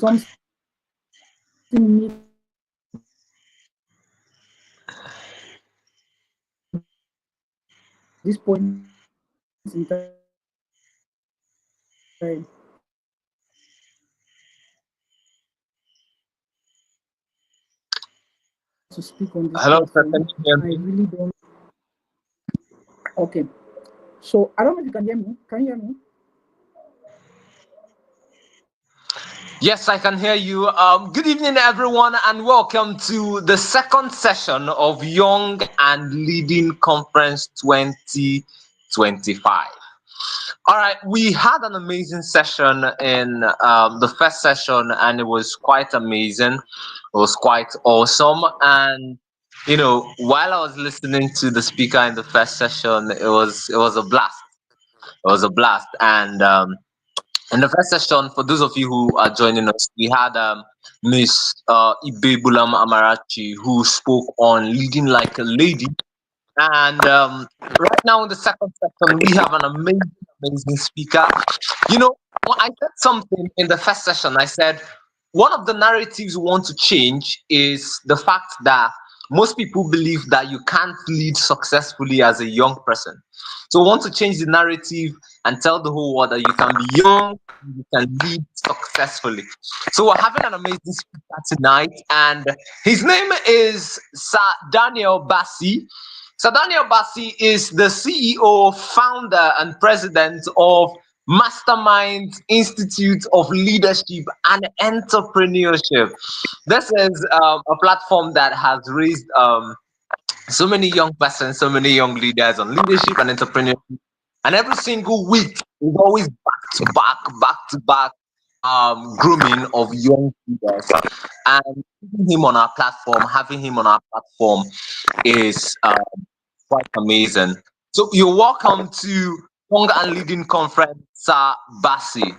something new this point in time to speak on this Hello, sir. Can platform. you hear I me? really don't. Okay. So I don't know if you can hear me. Can you hear me? Yes, I can hear you. Good evening, everyone, and welcome to the second session of Young and Leading Conference 2025. All right, we had an amazing session in the first session, and it was quite amazing. It was quite awesome. And while I was listening to the speaker in the first session, it was a blast. It was a blast, and in the first session, for those of you who are joining us, we had Miss Ibe Bulam Amarachi, who spoke on leading like a lady. And right now in the second section, we have an amazing, amazing speaker. I said something in the first session. I said one of the narratives we want to change is the fact that most people believe that you can't lead successfully as a young person. So we want to change the narrative and tell the whole world that you can be young, you can lead successfully. So we're having an amazing speaker tonight, and his name is Sir Daniel Bassi. So Daniel Bassi is the CEO, founder, and president of Mastermind Institute of Leadership and Entrepreneurship. This is a platform that has raised so many young persons, so many young leaders on leadership and entrepreneurship. And every single week is always back to back grooming of young leaders. And having him on our platform is quite amazing. So you're welcome to Young and Leading Conference, Sir Bassi.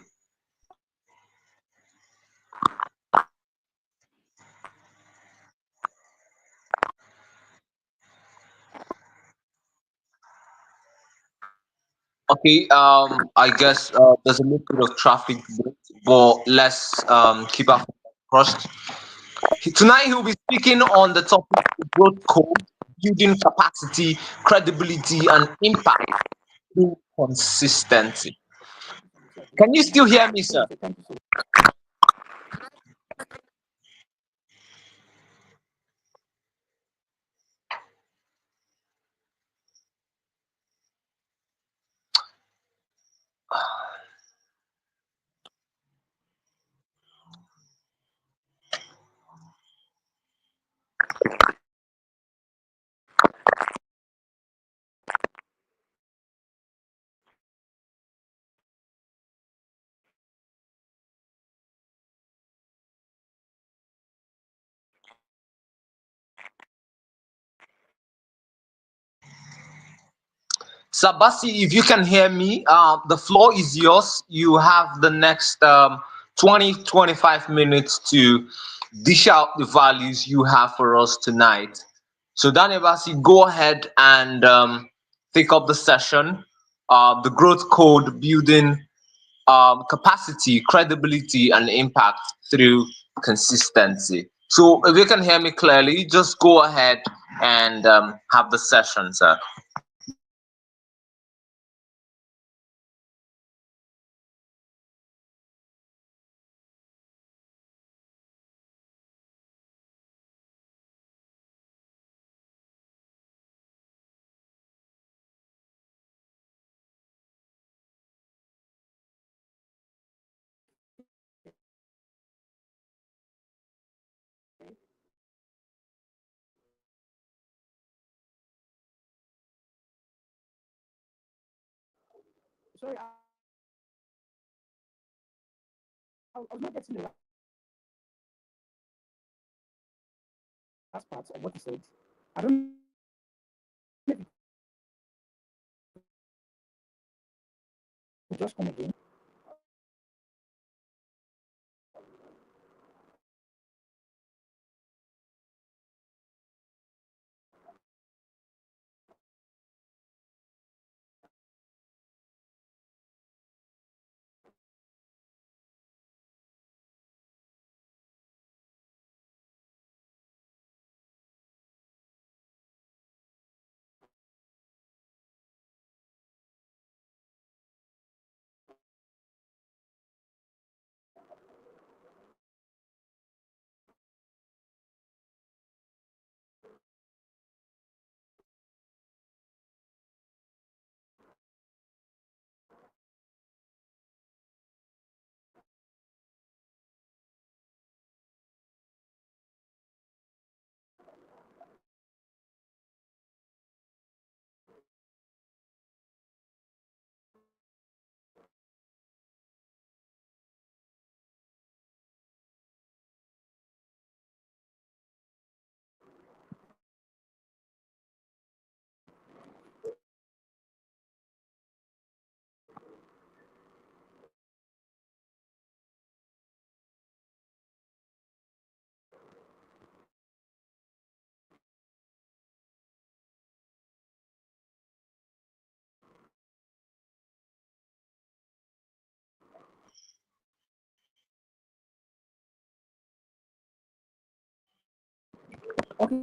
Okay, I guess there's a little bit of traffic, but let's keep our fingers crossed. Tonight he'll be speaking on the topic growth code, building capacity, credibility, and impact through consistency. Can you still hear me, sir? Thank you so much. Sabasi, if you can hear me, the floor is yours. You have the next 20-25 minutes to dish out the values you have for us tonight. So, Daniel Basi, go ahead and take up the session. The growth code, building capacity, credibility, and impact through consistency. So, if you can hear me clearly, just go ahead and have the session, sir. Sorry, I was not getting the last part of what you said. I don't know if you could just come again. Okay,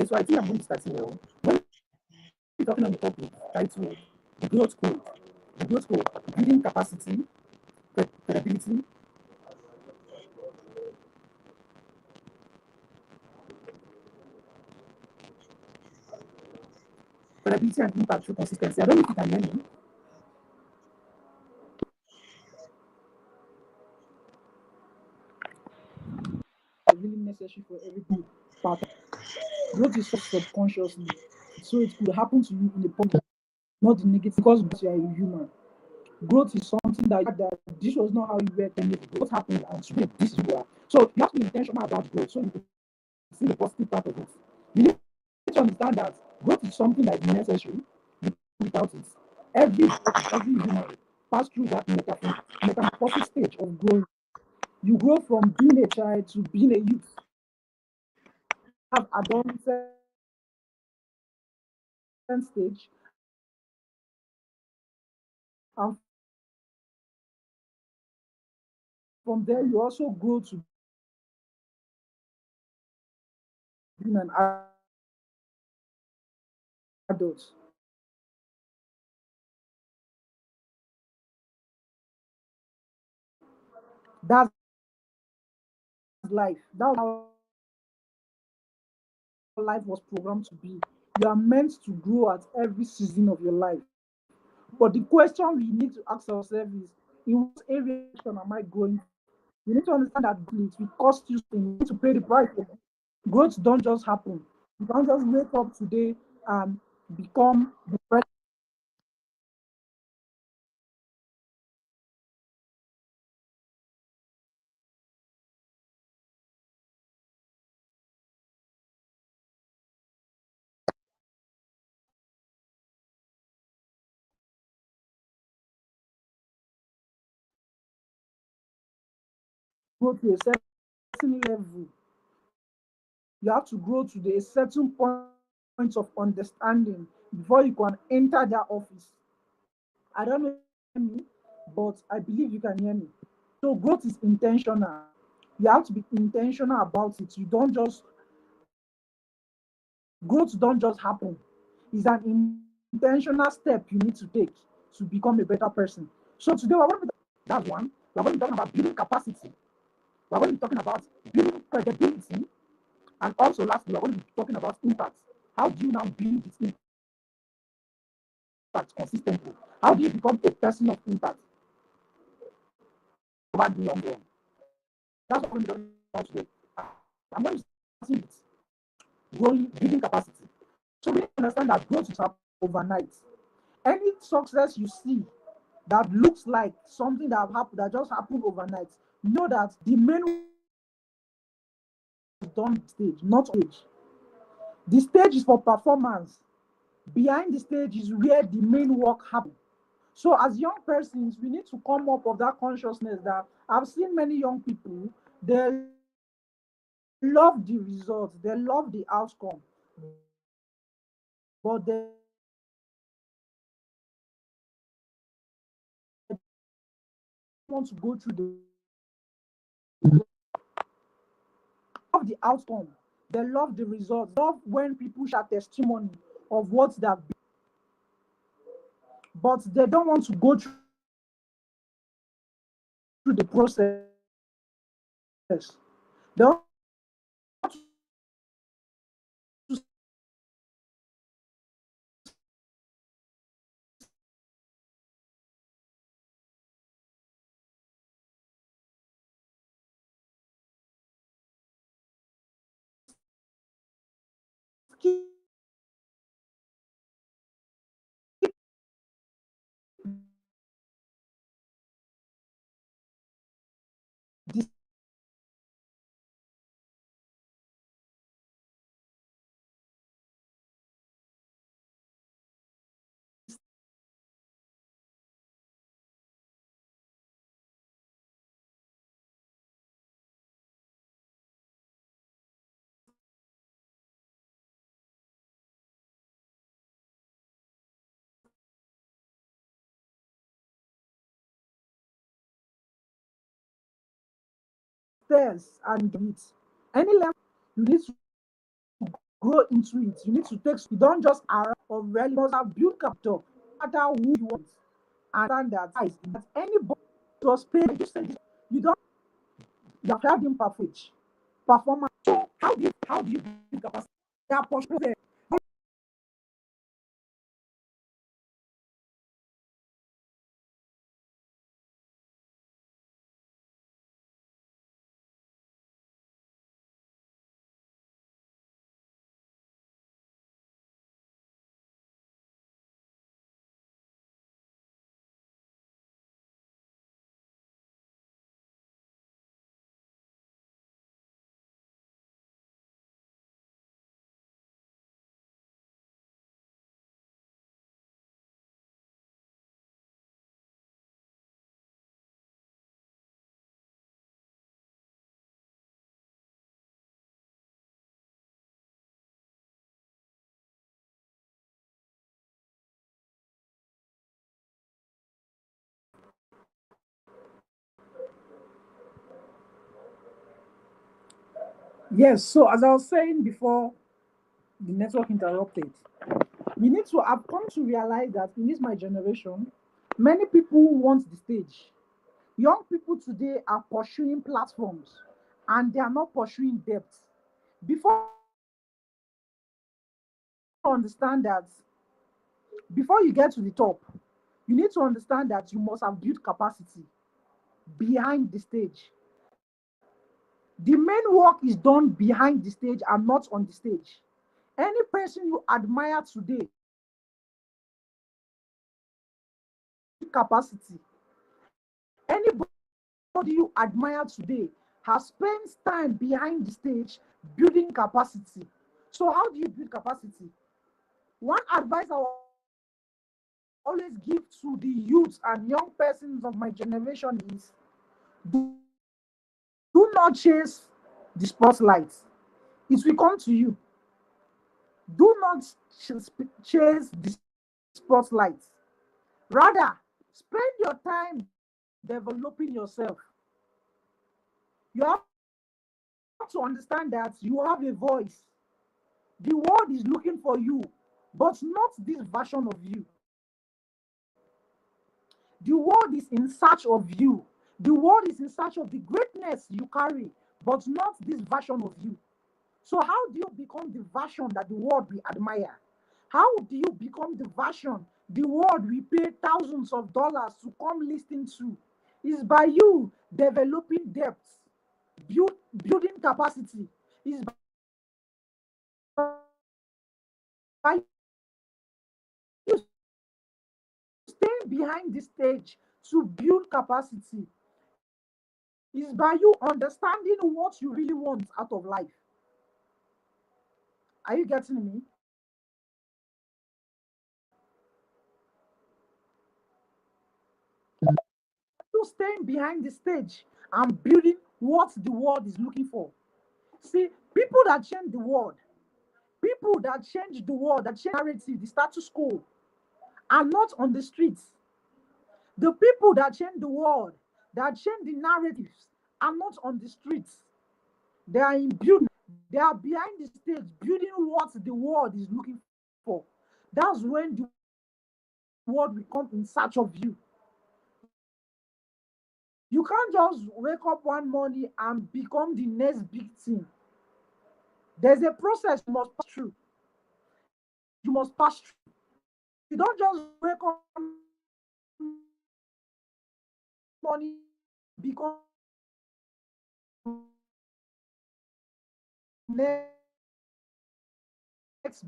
so I think I'm going to start here. When we're talking on the topic titled the growth code, building capacity, credibility, and impact through consistency. I don't know if you can hear me. Really necessary for every good part. Growth is subconsciously, so it could happen to you in the positive, not the negative, because you are a human. Growth is something that this was not how you were 10 years ago. What happened and today this is who you are. So you have to be intentional about growth so you can see the positive part of it. You need to understand that growth is something that is necessary. Without it, every human pass through that metamorphosis stage of growing. You grow from being a child to being a youth, have adolescent stage, and from there you also grow to being an adult. That's life. That's how life was programmed to be. You are meant to grow at every season of your life. But the question we need to ask ourselves is, in what area am I growing? You need to understand that it will cost you something. You need to pay the price for it. Growth don't just happen. You can't just wake up today and become the person. Grow to a certain level. You have to grow to a certain point of understanding before you can enter that office. I don't know if you can hear me, but I believe you can hear me. So growth is intentional. You have to be intentional about it. You don't just growth don't just happen. It's an intentional step you need to take to become a better person. So today we're going to be that's one. We're going to be talking about building capacity. We're going to be talking about building credibility, and also lastly we're going to be talking about impact. How do you now build this impact consistently? How do you become a person of impact over the long run? That's what we're going to be talking about today. I'm going to start with building capacity. So we understand that growth is happen overnight. Any success you see that looks like something that just happened overnight, know that the main is done stage, not stage. The stage is for performance. Behind the stage is where the main work happens. So as young persons, we need to come up of that consciousness that I've seen many young people, they love the results, they love the outcome, but they want to go through love the outcome. They love the results. They love when people share testimony of what they've been, but they don't want to go through the process. They want to skip the stairs and it. Any level you need to grow into it. You need to take. You don't just arrive or really must have built capital. No matter who you want and standards that anybody just pay. You don't. You have had imperfect performance. So how do you build capacity? They are pushing. Yes, so as I was saying before the network interrupted, we need to have come to realize that in this my generation, many people want the stage. Young people today are pursuing platforms and they are not pursuing depth. Before you understand that, before you get to the top, you need to understand that you must have built capacity behind the stage. The main work is done behind the stage and not on the stage. Any person you admire today, capacity. Anybody you admire today has spent time behind the stage building capacity. So, how do you build capacity? One advice I will always give to the youth and young persons of my generation is do, do not chase the spotlight, it will come to you. Do not chase the spotlight. Rather, spend your time developing yourself. You have to understand that you have a voice. The world is looking for you, but not this version of you. The world is in search of you. The world is in search of the greatness you carry, but not this version of you. So, how do you become the version that the world will admire? How do you become the version the world will pay thousands of dollars to come listen to? Is by you developing depth, building capacity. Is by you staying behind the stage to build capacity. Is by you understanding what you really want out of life. Are you getting me? You staying behind the stage and building what the world is looking for. See, people that change the world, that change narrative, the status quo, are not on the streets. The people that change the world, that change the narratives, are not on the streets. They are in building. They are behind the stage, building what the world is looking for. That's when the world will come in search of you. You can't just wake up one morning and become the next big thing. There's a process you must pass through. You must pass through. You don't just wake up morning become next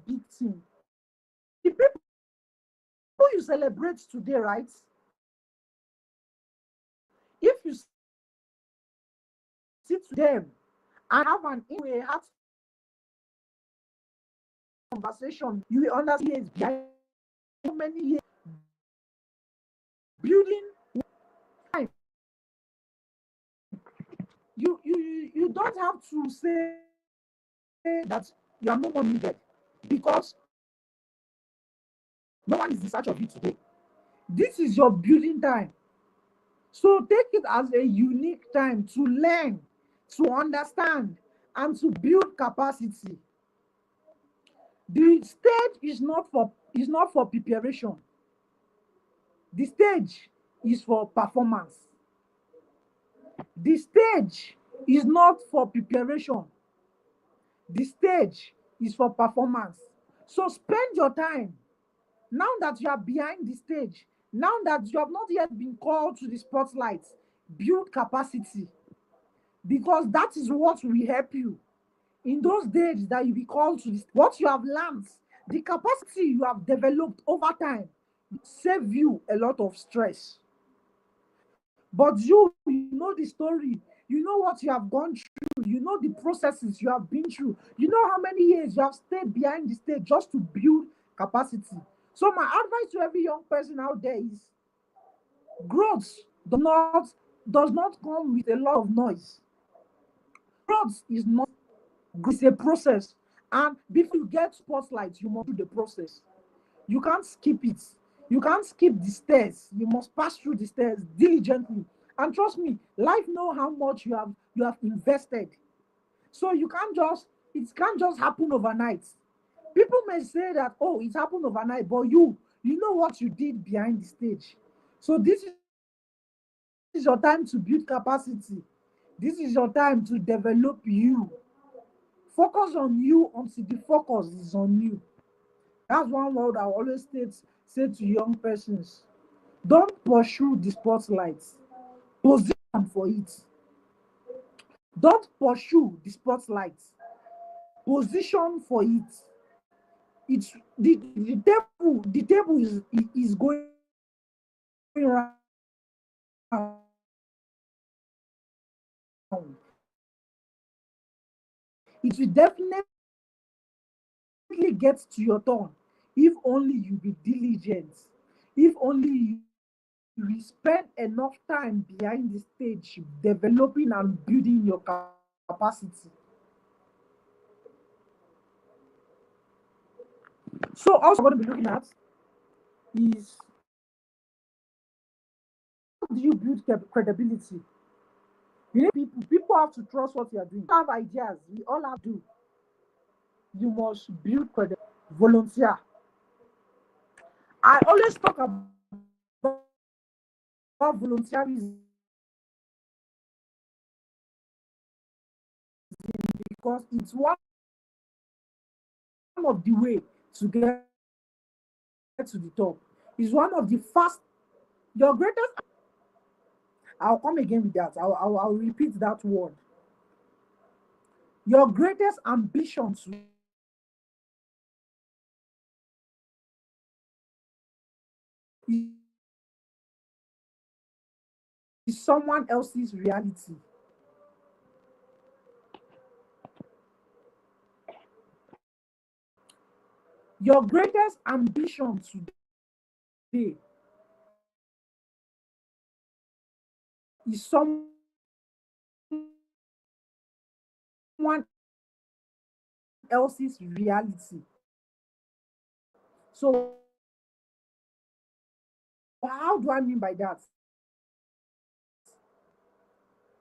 big thing. The people you celebrate today, right? If you sit to them and have an heart conversation, you will understand behind so many years building time. You don't have to say that you are no more needed because no one is in search of you today. This is your building time. So take it as a unique time to learn, to understand, and to build capacity. The stage is not for preparation. The stage is for performance. The stage is not for preparation. The stage is for performance. So spend your time now that you are behind the stage, now that you have not yet been called to the spotlight. Build capacity, because that is what will help you in those days that you be called to this. What you have learned, the capacity you have developed over time, save you a lot of stress. But you know the story, you know what you have gone through, you know the processes you have been through, you know how many years you have stayed behind the stage just to build capacity. So my advice to every young person out there is, growth does not come with a lot of noise. Growth is not, it's a process. And before you get spotlight, you must do the process. You can't skip it. You can't skip the stairs. You must pass through the stairs diligently. And trust me, life know how much you have invested. So it can't just happen overnight. People may say that, oh, it happened overnight, but you know what you did behind the stage. So this is your time to build capacity. This is your time to develop you. Focus on you until the focus is on you. That's one word I always say to young persons. Don't pursue the spotlight. Position for it. Don't pursue the spotlight. Position for it. It's the table is going round. It will definitely get to your turn if only you be diligent. If only you spend enough time behind the stage developing and building your capacity. So also what I'm going to be looking at is, how do you build credibility? You need people have to trust what you are doing. You have ideas, we all have to. You must build credibility. Volunteer. I always talk about volunteerism because it's one of the way to get to the top. It's one of the fast. Your greatest. I'll come again with that. I'll repeat that word. Your greatest ambition is someone else's reality. Your greatest ambition today is someone else's reality. So, how do I mean by that?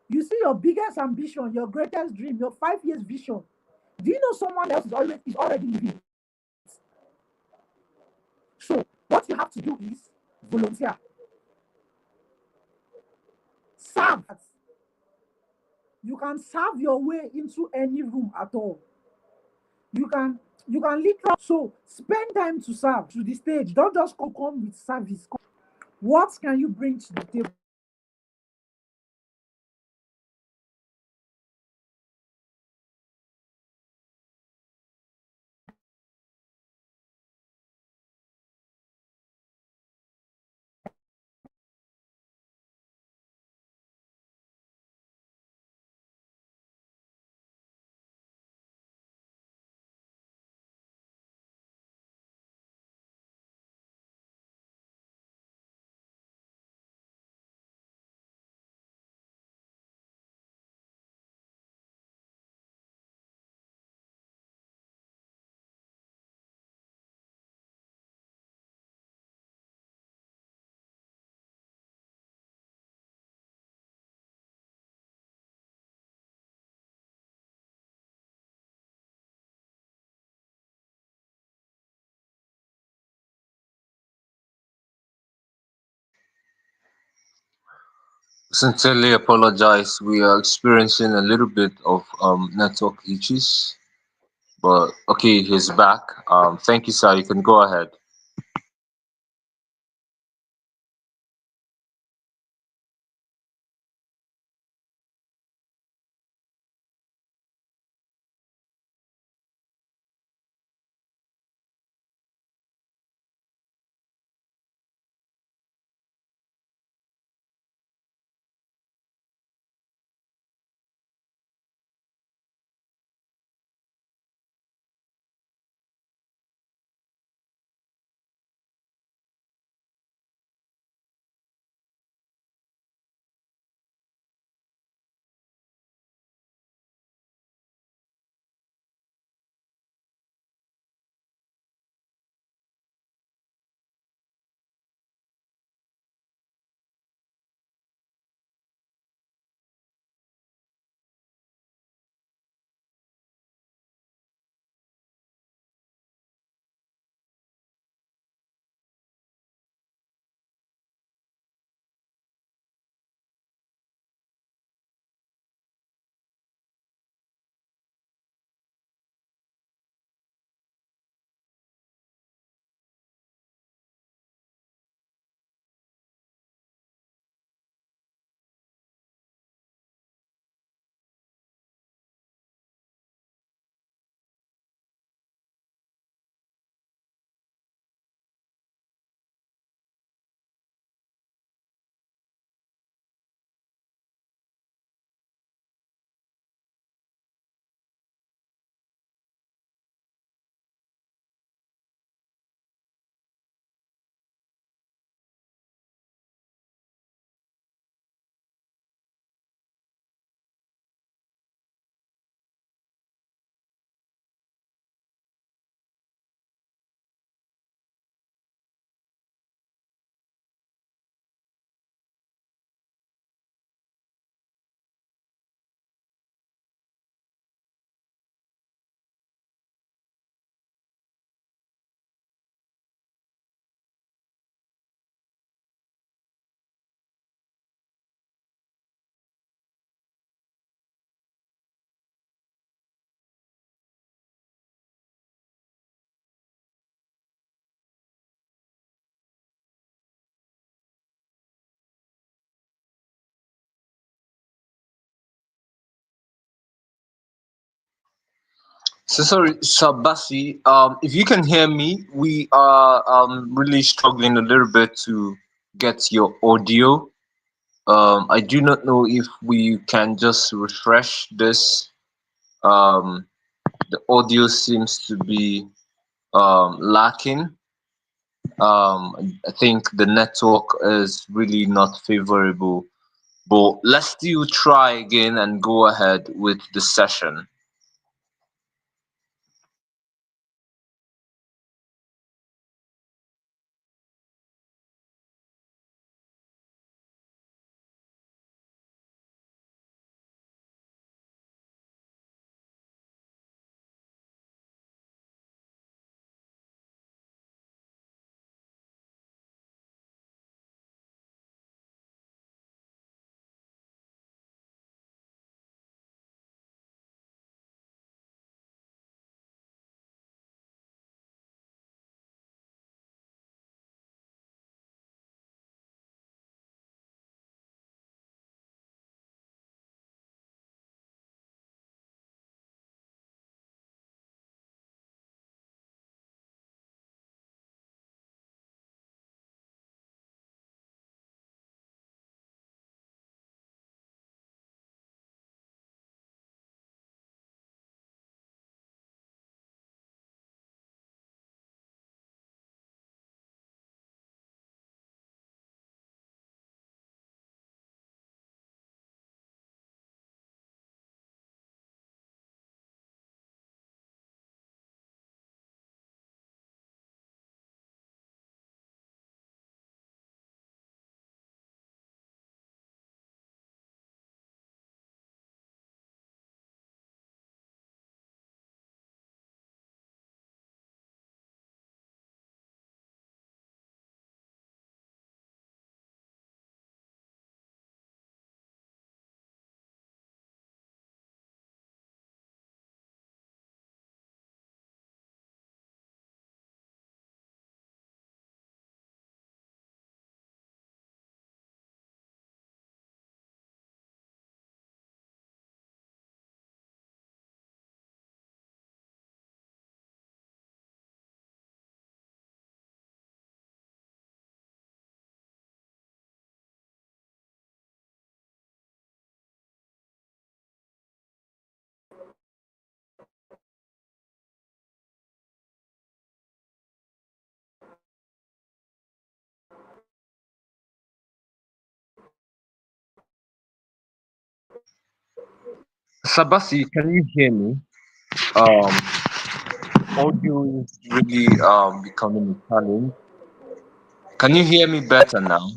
You see, your biggest ambition, your greatest dream, your 5 years vision. Do you know someone else is already living it? So, what you have to do is volunteer, serve. You can serve your way into any room at all. You can literally, so spend time to serve to the stage. Don't just come with service. What can you bring to the table? Sincerely apologize. We are experiencing a little bit of network issues, but okay, he's back. Thank you, sir. You can go ahead. So sorry, Sabasi. If you can hear me, we are really struggling a little bit to get your audio. I do not know if we can just refresh this. Um, the audio seems to be lacking. I think the network is really not favorable. But let's still try again and go ahead with the session. Sabasi, can you hear me? Um, Audio is really becoming a challenge. Can you hear me better now?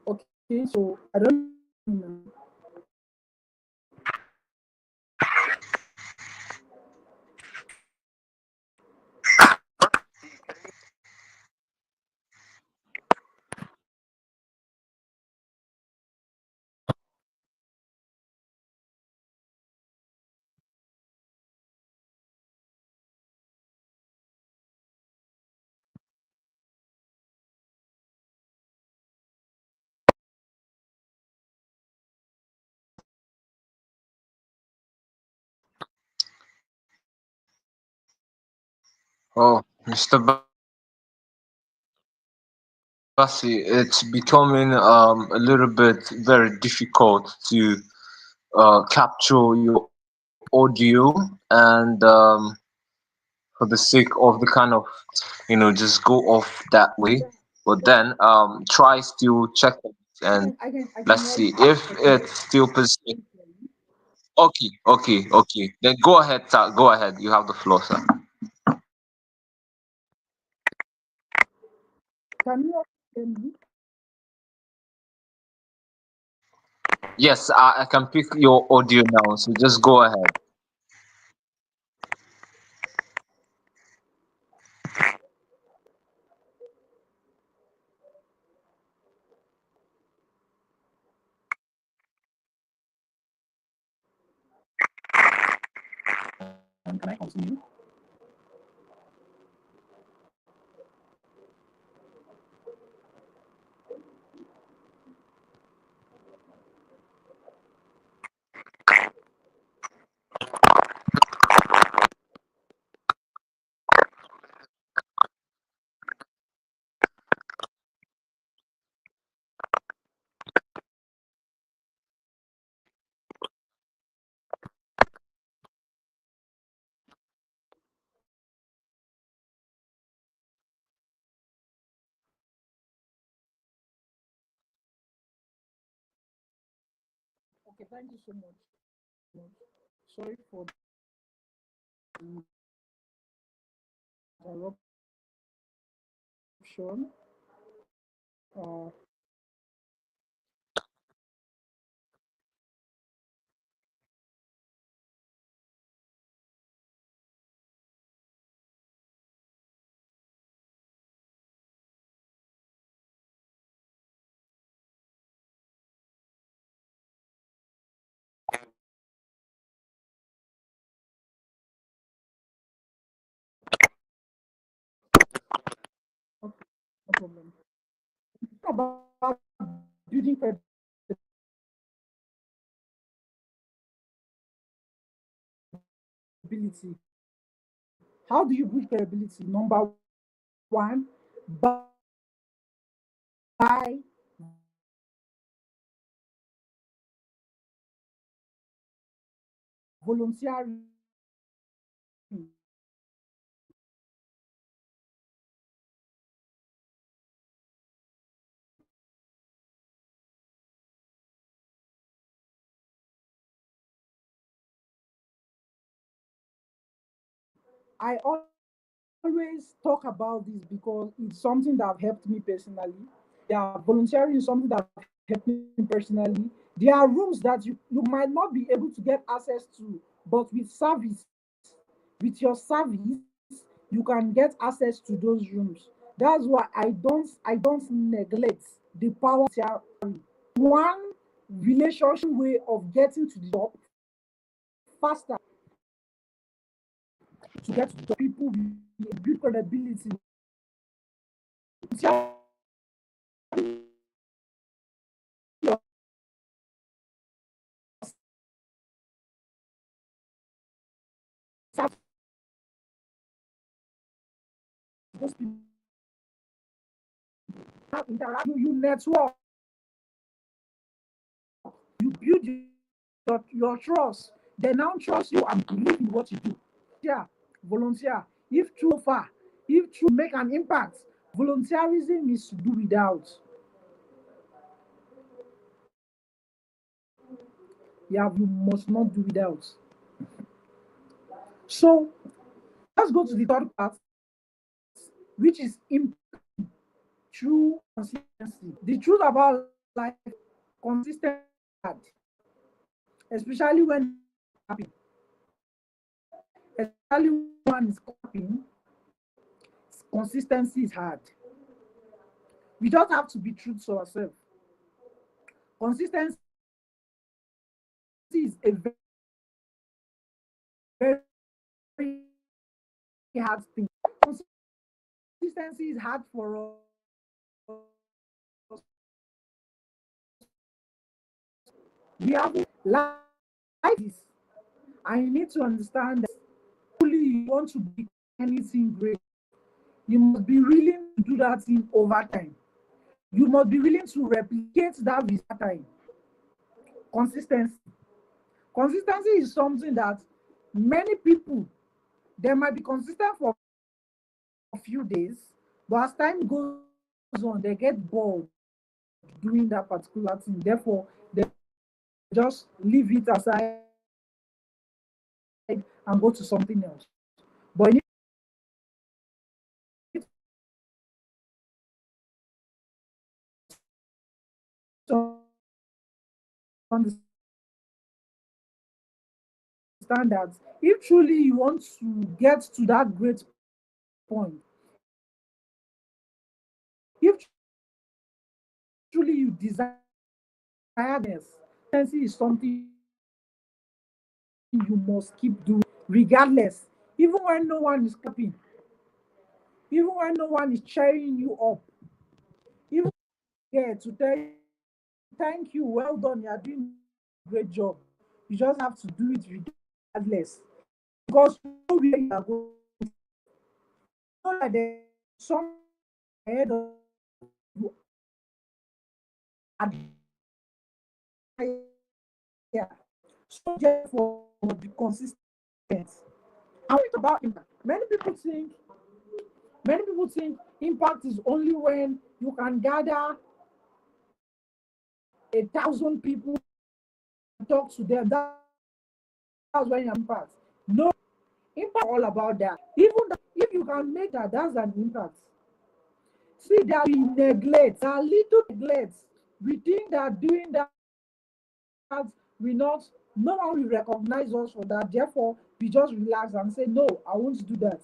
Okay, so I don't know. Oh, Mr. Bassi, it's becoming a little bit very difficult to capture your audio, and for the sake of the kind of just go off that way. Yeah, But but then try still check it and I can let's hear see you. if I can it's still hear persists. you. Okay, okay, okay. Then go ahead, sir. Go ahead. You have the floor, sir. Can you hear me? Yes, I can pick your audio now. So just go ahead. Can I continue? Okay, thank you so much. Sorry for the interruption. Uh, okay, no problem. About building credibility. How do you build credibility? Number one, by volunteering. I always talk about this because it's something that helped me personally. Yeah, volunteering is something that helped me personally. There are rooms that you might not be able to get access to, but with service, with your service, you can get access to those rooms. That's why I don't neglect the power of volunteering. One relationship way of getting to the top faster to get to the people with build credibility. those people have interact, you network, you build your trust. They now trust you and believe in what you do. Yeah, volunteer. If true far, if true make an impact, volunteerism is to do without. Yeah, you must not do without. So let's go to the third part, which is true consistency. The truth about life, consistency, especially when happy, especially when one is coping, consistency is hard. We just have to be true to ourselves. Consistency is a very hard thing. Consistency is hard for us. We have life is, and you need to understand that truly you want to be anything great, you must be willing to do that thing over time. You must be willing to replicate that with time. Consistency. Consistency is something that many people, they might be consistent for a few days, but as time goes on, they get bored doing that particular thing. Therefore, they just leave it aside and go to something else. But you need to understand that if truly you want to get to that great point, if truly you desire this, consistency is something you must keep doing regardless, even when no one is clapping, even when no one is cheering you up, even to tell you thank you, well done, you are doing a great job. You just have to do it regardless because you know where you are going. You know that there's some ahead of you at higher. So therefore, be consistent. And it's about impact. Many people think impact is only when you can gather 1,000 people and talk to them. That's when you impact. No, impact all about that. Even that, if you can make that, that's an impact. See that we neglect, a little neglect. We think that doing that we not, no one will recognize us for that. Therefore, we just relax and say, no, I won't do that.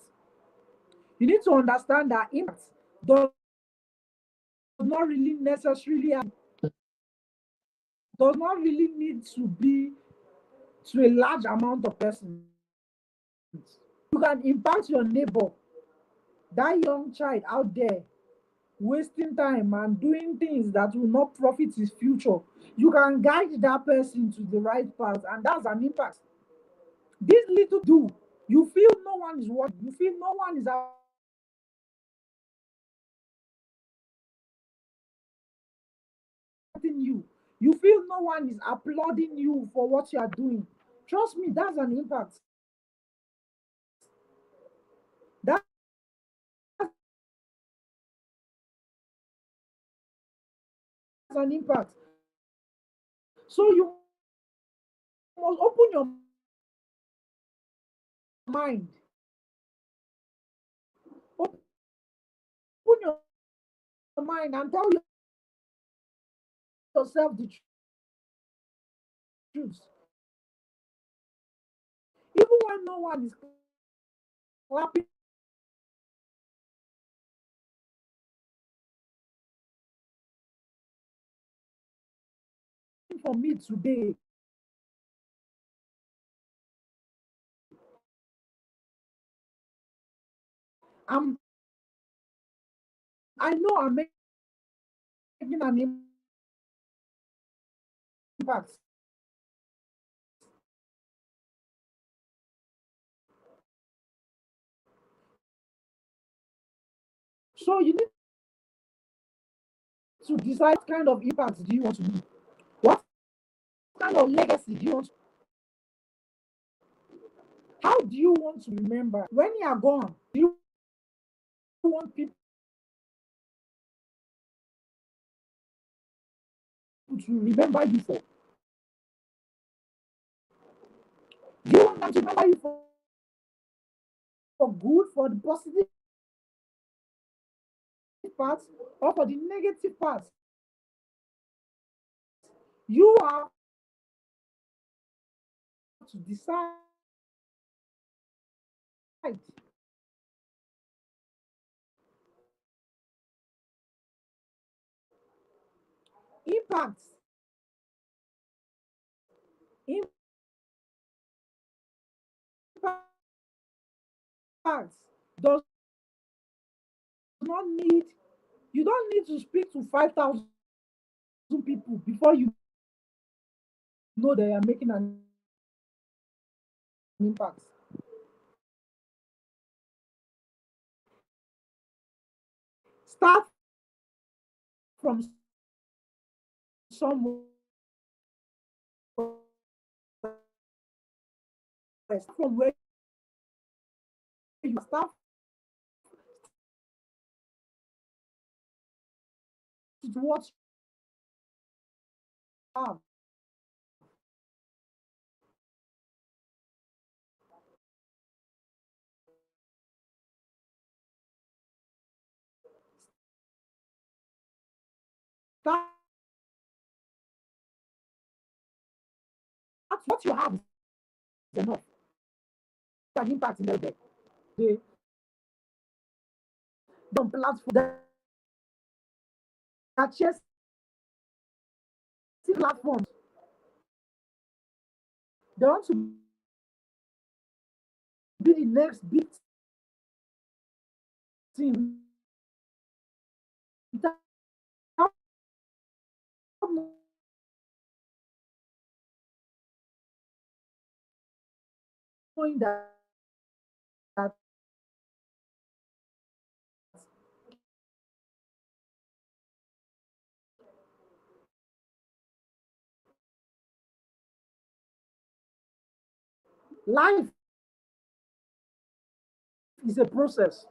You need to understand that impact does not really necessarily does not really need to be to a large amount of persons. You can impact your neighbor, that young child out there wasting time and doing things that will not profit his future. You can guide that person to the right path, and that's an impact. This little do, you feel no one is watching, you feel no one is supporting you, you feel no one is applauding you for what you are doing. Trust me, that's an impact. That's an impact. So you must open your mind, open your mind and tell yourself the truth. Even when no one is clapping for me today, I'm I know I'm making an impact. So you need to decide what kind of impact do you want to leave. What kind of legacy do you want? How do you want to remember when you are gone? Do you want people to remember you for? Do you want them to remember you for good, for the positive parts, or for the negative parts? You have to decide. Impacts. Impacts does not need. You don't need to speak to 5,000 people before you know they are making an impact. Start from somewhere. From where you start to what you have. Start what you have is enough. An impact in there. They don't platform. They are chasing platforms. They want to be the next big thing without knowing that life is a process.